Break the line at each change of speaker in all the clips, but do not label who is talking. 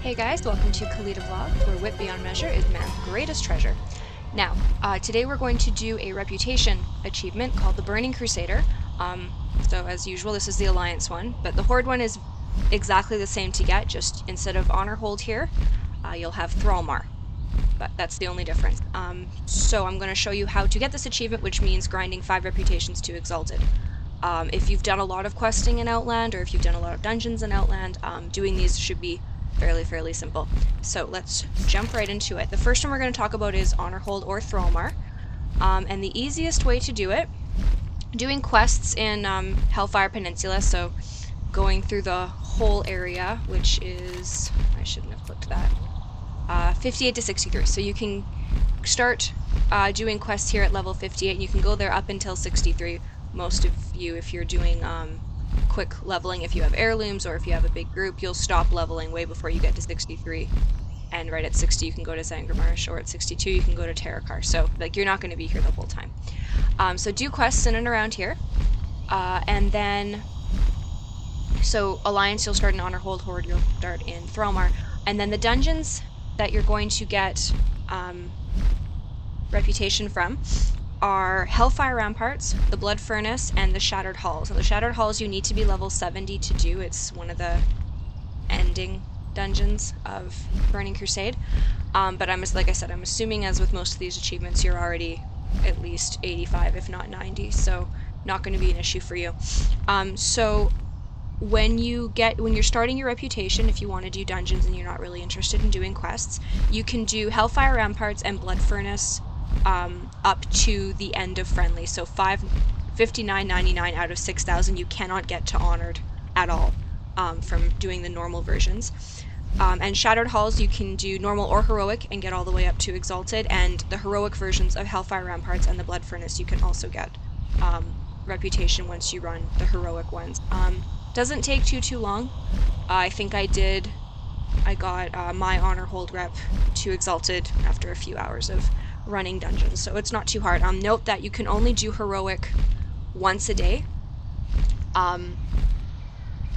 Hey guys, welcome to Khalida Vlogs, where wit beyond measure is man's greatest treasure. Now, today we're going to do a reputation achievement called the Burning Crusader. So as usual, this is the Alliance one, but the Horde one is exactly the same to get, just instead of Honor Hold here, you'll have Thrallmar. But that's the only difference. So I'm going to show you how to get this achievement, which means grinding 5 reputations to Exalted. If you've done a lot of questing in Outland, or if you've done a lot of dungeons in Outland, doing these should be fairly simple. So let's jump right into it. The first one we're going to talk about is Honor Hold or Thrallmar. And the easiest way to do it, doing quests in Hellfire Peninsula, so going through the whole area, which is, I shouldn't have clicked that, 58 to 63. So you can start doing quests here at level 58, and you can go there up until 63. Most of you, if you're doing quick leveling, if you have heirlooms or if you have a big group, you'll stop leveling way before you get to 63, and right at 60 you can go to Zangarmarsh, or at 62 you can go to Terakar. So like, you're not going to be here the whole time. So do quests in and around here, and then so Alliance you'll start in Honor Hold, Horde you'll start in Thrallmar, and then the dungeons that you're going to get reputation from are Hellfire Ramparts, the Blood Furnace, and the Shattered Halls. And the Shattered Halls you need to be level 70 to do. It's one of the ending dungeons of Burning Crusade. But like I said, I'm assuming, as with most of these achievements, you're already at least 85, if not 90, so not going to be an issue for you. So when you're starting your reputation, if you want to do dungeons and you're not really interested in doing quests, you can do Hellfire Ramparts and Blood Furnace up to the end of friendly. So 59.99 out of 6,000 you cannot get to honored at all from doing the normal versions. And Shattered Halls you can do normal or heroic and get all the way up to exalted, and the heroic versions of Hellfire Ramparts and the Blood Furnace you can also get reputation once you run the heroic ones. Doesn't take too long. I think I got my Honor Hold rep to exalted after a few hours of running dungeons, so it's not too hard. Note that you can only do heroic once a day.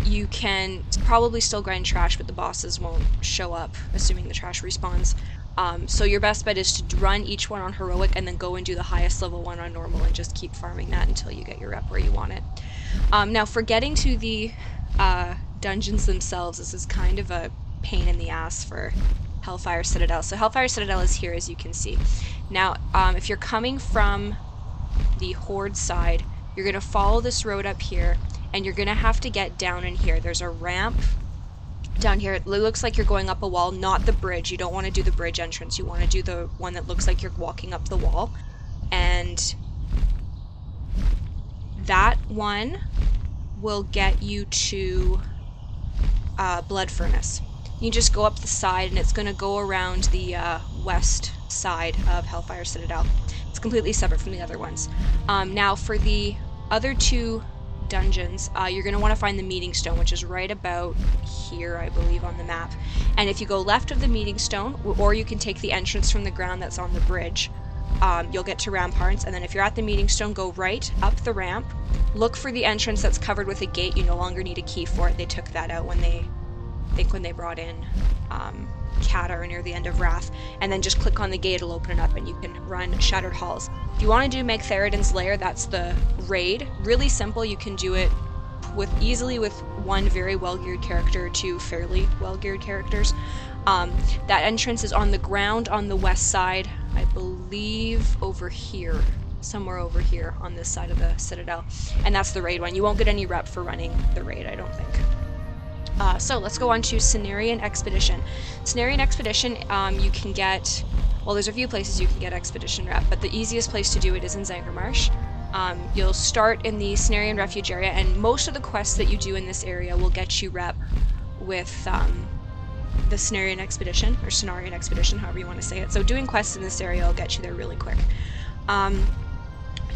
You can probably still grind trash, but the bosses won't show up, assuming the trash respawns. So your best bet is to run each one on heroic and then go and do the highest level one on normal and just keep farming that until you get your rep where you want it. Now for getting to the dungeons themselves, this is kind of a pain in the ass for Hellfire Citadel. So Hellfire Citadel is here, as you can see. Now, if you're coming from the Horde side, you're going to follow this road up here, and you're going to have to get down in here. There's a ramp down here. It looks like you're going up a wall, not the bridge. You don't want to do the bridge entrance. You want to do the one that looks like you're walking up the wall. And that one will get you to Blood Furnace. You just go up the side, and it's going to go around the west side of Hellfire Citadel. It's completely separate from the other ones. Now for the other two dungeons, you're going to want to find the Meeting Stone, which is right about here, I believe, on the map. And if you go left of the Meeting Stone, or you can take the entrance from the ground that's on the bridge, you'll get to Ramparts. And then if you're at the Meeting Stone, go right up the ramp, look for the entrance that's covered with a gate. You no longer need a key for it. They took that out when they brought in Katar near the end of Wrath, and then just click on the gate, it'll open it up and you can run Shattered Halls. If you want to do Megtheridon's Lair, that's the raid. Really simple. You can do it easily with one very well-geared character or two fairly well-geared characters. That entrance is on the ground on the west side, I believe over here, somewhere over here on this side of the Citadel, and that's the raid one. You won't get any rep for running the raid, I don't think. So let's go on to Cenarian Expedition. Cenarian Expedition, you can get, well, there's a few places you can get Expedition rep, but the easiest place to do it is in Zangarmarsh. You'll start in the Cenarian Refuge area, and most of the quests that you do in this area will get you rep with the Cenarian Expedition, or Cenarian Expedition, however you want to say it. So doing quests in this area will get you there really quick.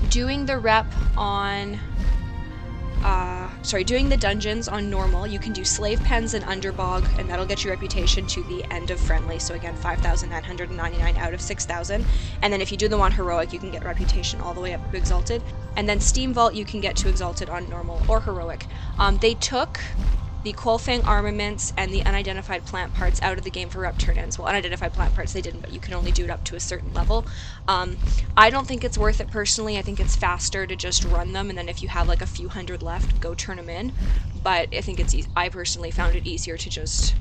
Doing the rep on doing the dungeons on normal, you can do Slave Pens and Underbog, and that'll get your reputation to the end of friendly, so again 5,999 out of 6,000. And then if you do them on heroic, you can get reputation all the way up to exalted. And then Steam Vault you can get to exalted on normal or heroic. They took the Quolfang armaments and the unidentified plant parts out of the game for rep turn-ins. Well, unidentified plant parts they didn't, but you can only do it up to a certain level. I don't think it's worth it personally. I think it's faster to just run them, and then if you have like a few hundred left, go turn them in. But I think I personally found it easier to just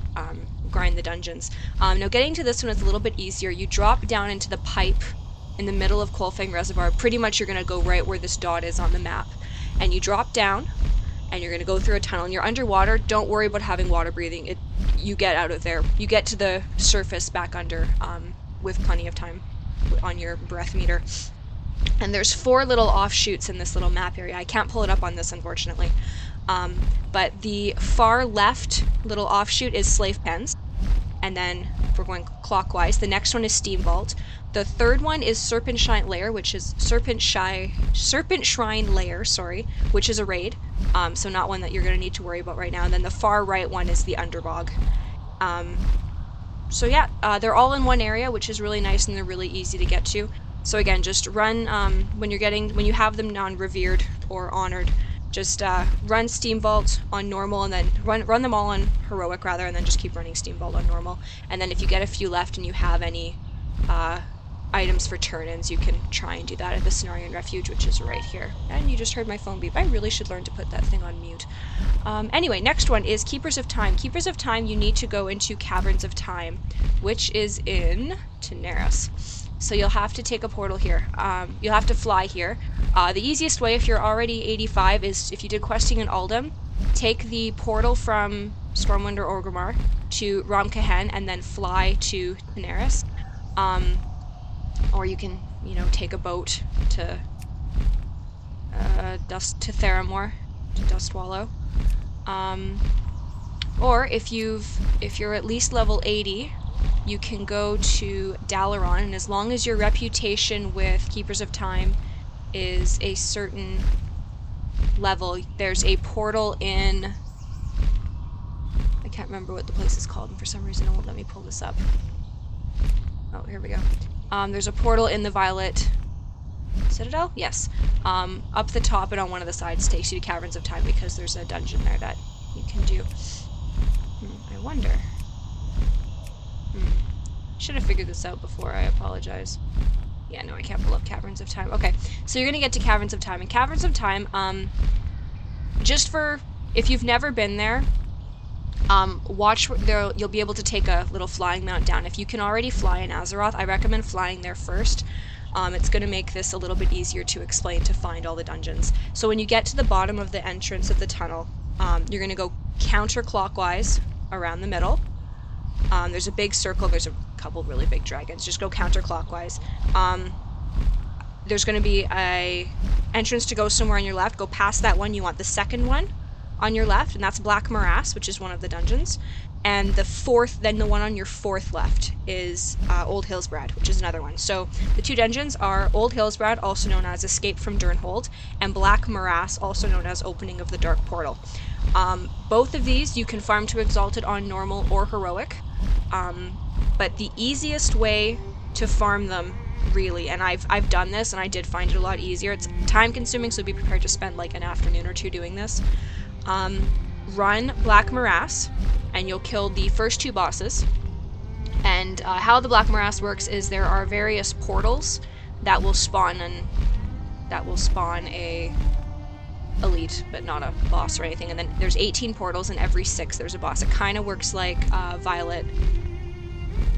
grind the dungeons. Now getting to this one is a little bit easier. You drop down into the pipe in the middle of Quolfang Reservoir. Pretty much you're going to go right where this dot is on the map. And you drop down, and you're going to go through a tunnel, and you're underwater. Don't worry about having water breathing. You get out of there. You get to the surface back under with plenty of time on your breath meter. And there's 4 little offshoots in this little map area. I can't pull it up on this, unfortunately. But the far left little offshoot is Slave Pens. And then, if we're going clockwise, the next one is Steam Vault. The third one is Serpent Shrine Lair, which is Serpent Shrine Lair, sorry, which is a raid. So not one that you're going to need to worry about right now. And then the far right one is the Underbog. So yeah, they're all in one area, which is really nice, and they're really easy to get to. So again, just run when you have them non-revered or honored. Just run Steam Vault on normal, and then run them all on heroic rather, and then just keep running Steam Vault on normal. And then if you get a few left and you have any items for turn-ins, you can try and do that at the Cenarian Refuge, which is right here. And you just heard my phone beep. I really should learn to put that thing on mute. Anyway, next one is Keepers of Time. Keepers of Time, you need to go into Caverns of Time, which is in Daenerys. So you'll have to take a portal here. You'll have to fly here. The easiest way, if you're already 85, is if you did questing in Uldum, take the portal from Stormwind or Orgrimmar to Rom Kehen and then fly to Daenerys. Or you can, take a boat to Theramore, to Dustwallow. Or if you're at least level 80, you can go to Dalaran, and as long as your reputation with Keepers of Time is a certain level, there's a portal in... I can't remember what the place is called, and for some reason it won't let me pull this up. Oh, here we go. There's a portal in the Violet Citadel? Yes. Up the top and on one of the sides takes you to Caverns of Time, because there's a dungeon there that you can do. I wonder... Should have figured this out before, I apologize. Yeah, no, I can't pull up Caverns of Time. Okay, so you're gonna get to Caverns of Time. And Caverns of Time, just for, if you've never been there, watch there, you'll be able to take a little flying mount down. If you can already fly in Azeroth, I recommend flying there first. It's gonna make this a little bit easier to explain, to find all the dungeons. So when you get to the bottom of the entrance of the tunnel, you're gonna go counterclockwise around the middle. There's a big circle, there's a couple really big dragons, just go counterclockwise. There's going to be a entrance to go somewhere on your left, go past that one, you want the second one on your left, and that's Black Morass, which is one of the dungeons. And the one on your fourth left is Old Hillsbrad, which is another one. So the 2 dungeons are Old Hillsbrad, also known as Escape from Durnhold, and Black Morass, also known as Opening of the Dark Portal. Both of these you can farm to Exalted on normal or heroic. But the easiest way to farm them, really, and I've done this and I did find it a lot easier. It's time consuming, so be prepared to spend like an afternoon or 2 doing this. Run Black Morass, and you'll kill the first 2 bosses. And how the Black Morass works is there are various portals that will spawn a elite, but not a boss or anything. And then there's 18 portals, and every 6 there's a boss. It kind of works like Violet...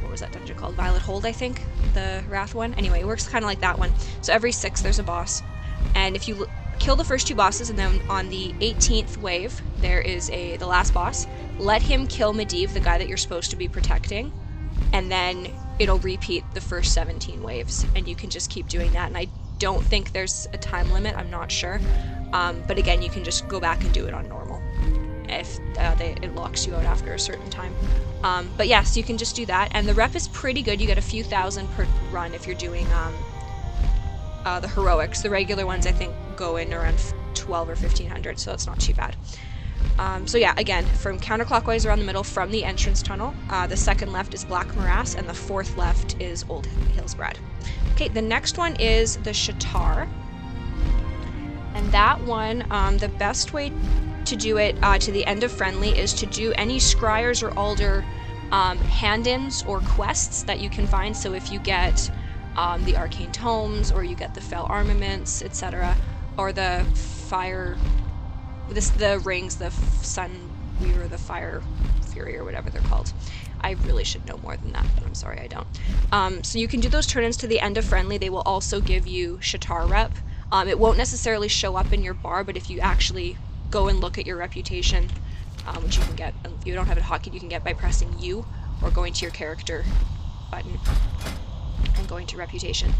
What was that dungeon called? Violet Hold, I think? The Wrath one? Anyway, it works kind of like that one. So every 6 there's a boss. And if you kill the first 2 bosses, and then on the 18th wave, there is the last boss. Let him kill Medivh, the guy that you're supposed to be protecting. And then it'll repeat the first 17 waves. And you can just keep doing that. And I don't think there's a time limit, I'm not sure. But again, you can just go back and do it on normal if it locks you out after a certain time. But yeah, so you can just do that, and the rep is pretty good. You get a few thousand per run if you're doing the heroics. The regular ones, I think, go in around 12 or 1500, so that's not too bad. So yeah, again, from counterclockwise around the middle from the entrance tunnel, the second left is Black Morass, and the fourth left is Old Hillsbrad. Okay, the next one is the Shatar. And that one, the best way to do it to the end of friendly is to do any scryers or alder hand-ins or quests that you can find. So if you get the arcane tomes, or you get the fell armaments, etc., or the fire, the rings, the sun weaver, the fire fury, or whatever they're called. I really should know more than that, but I'm sorry I don't. So you can do those turn-ins to the end of friendly. They will also give you Shatar rep. It won't necessarily show up in your bar, but if you actually go and look at your reputation, which you can get, if you don't have it hotkeyed, you can get by pressing U or going to your character button and going to reputation.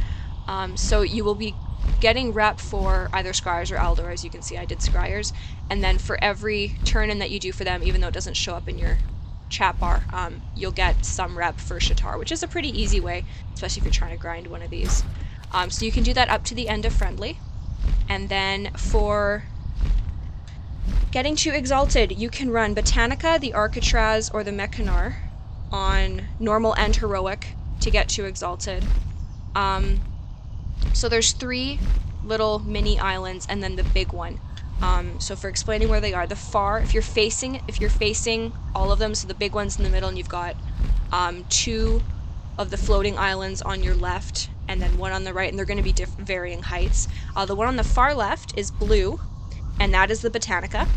So you will be getting rep for either Scryers or Aldor. As you can see, I did Scryers, and then for every turn-in that you do for them, even though it doesn't show up in your chat bar, you'll get some rep for Shatar, which is a pretty easy way, especially if you're trying to grind one of these. So you can do that up to the end of friendly, and then for getting to Exalted, you can run Botanica, the Architraz, or the Mechanar on normal and heroic to get to Exalted. So there's 3 little mini islands and then the big one. So for explaining where they are, the far, if you're facing all of them, so the big one's in the middle, and you've got 2 of the floating islands on your left, and then 1 on the right, and they're going to be varying heights. The one on the far left is blue, and that is the Botanica.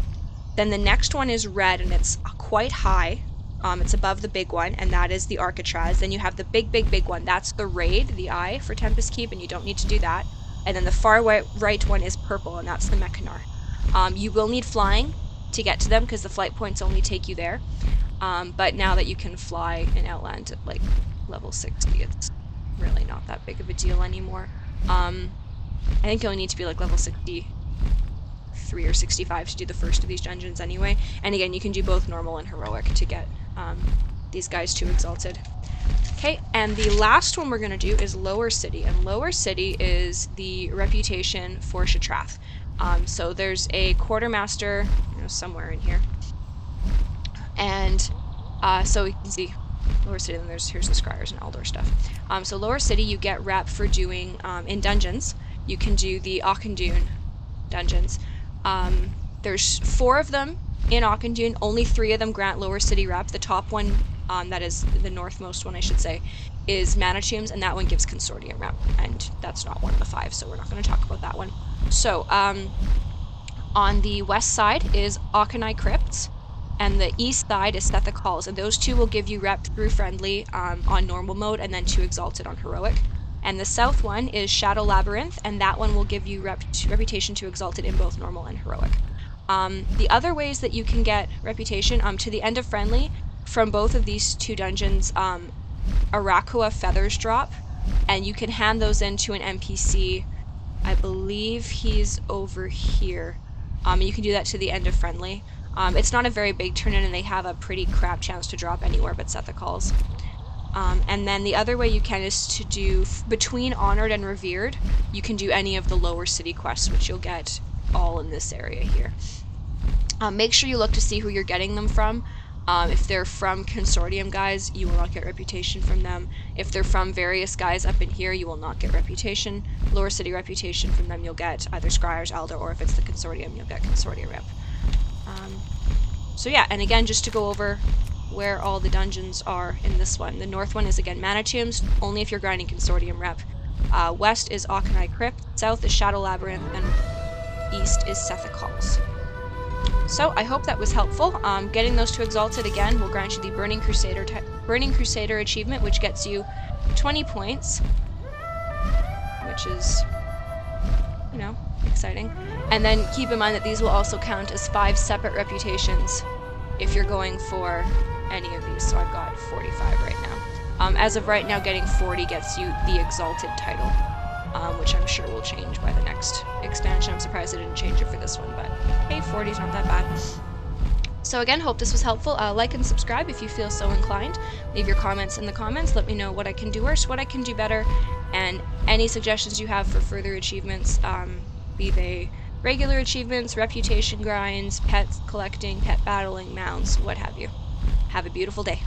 Then the next one is red, and it's quite high. It's above the big one, and that is the Architraz. Then you have the big one. That's the Raid, the Eye for Tempest Keep, and you don't need to do that. And then the far right one is purple, and that's the Mechanar. You will need flying to get to them, because the flight points only take you there. But now that you can fly in Outland at like level 60, it's really not that big of a deal anymore. I think you only need to be like level 63 or 65 to do the first of these dungeons anyway. And again, you can do both normal and heroic to get these guys to Exalted. Okay, and the last one we're going to do is Lower City, and Lower City is the reputation for Shatrath. So there's a quartermaster, somewhere in here, and so you can see Lower City, then here's the Scryers and Aldor stuff. So Lower City, you get rep for doing, in dungeons, you can do the Auchindoun dungeons. There's 4 of them in Auchindoun, only 3 of them grant Lower City rep. The top one, that is the northmost one I should say, is Manitombs, and that one gives Consortium rep, and that's not one of the 5, so we're not going to talk about that one. So, on the west side is Auchenai Crypts, and the east side is Sethek Halls, and those 2 will give you rep through friendly on normal mode, and then to Exalted on heroic. And the south one is Shadow Labyrinth, and that one will give you reputation to Exalted in both normal and heroic. The other ways that you can get reputation, to the end of friendly, from both of these 2 dungeons, Arakua feathers drop, and you can hand those in to an NPC. I believe he's over here. You can do that to the end of friendly. It's not a very big turn-in, and they have a pretty crap chance to drop anywhere but Sethek Halls. And then the other way you can is to do, between Honored and Revered, you can do any of the Lower City quests, which you'll get all in this area here. Make sure you look to see who you're getting them from. If they're from Consortium guys, you will not get reputation from them. If they're from various guys up in here, you will not get reputation. Lower City reputation from them, you'll get either Scryers, Aldor, or if it's the Consortium, you'll get Consortium rep. So yeah, and again, just to go over where all the dungeons are in this one. The north one is again Manitombs, only if you're grinding Consortium rep. West is Auchenai Crypt, south is Shadow Labyrinth, and east is Sethek Halls. So I hope that was helpful. Getting those to Exalted again will grant you the Burning Crusader achievement, which gets you 20 points, which is, exciting. And then keep in mind that these will also count as 5 separate reputations if you're going for any of these. So I've got 45 right now. As of right now, getting 40 gets you the Exalted title, which I'm sure will change by the next expansion. I'm surprised I didn't change it for this one, but hey, 40's not that bad. So again, hope this was helpful. Like and subscribe if you feel so inclined. Leave your comments in the comments. Let me know what I can do worse, what I can do better, and any suggestions you have for further achievements, be they regular achievements, reputation grinds, pets collecting, pet battling, mounts, what have you. Have a beautiful day.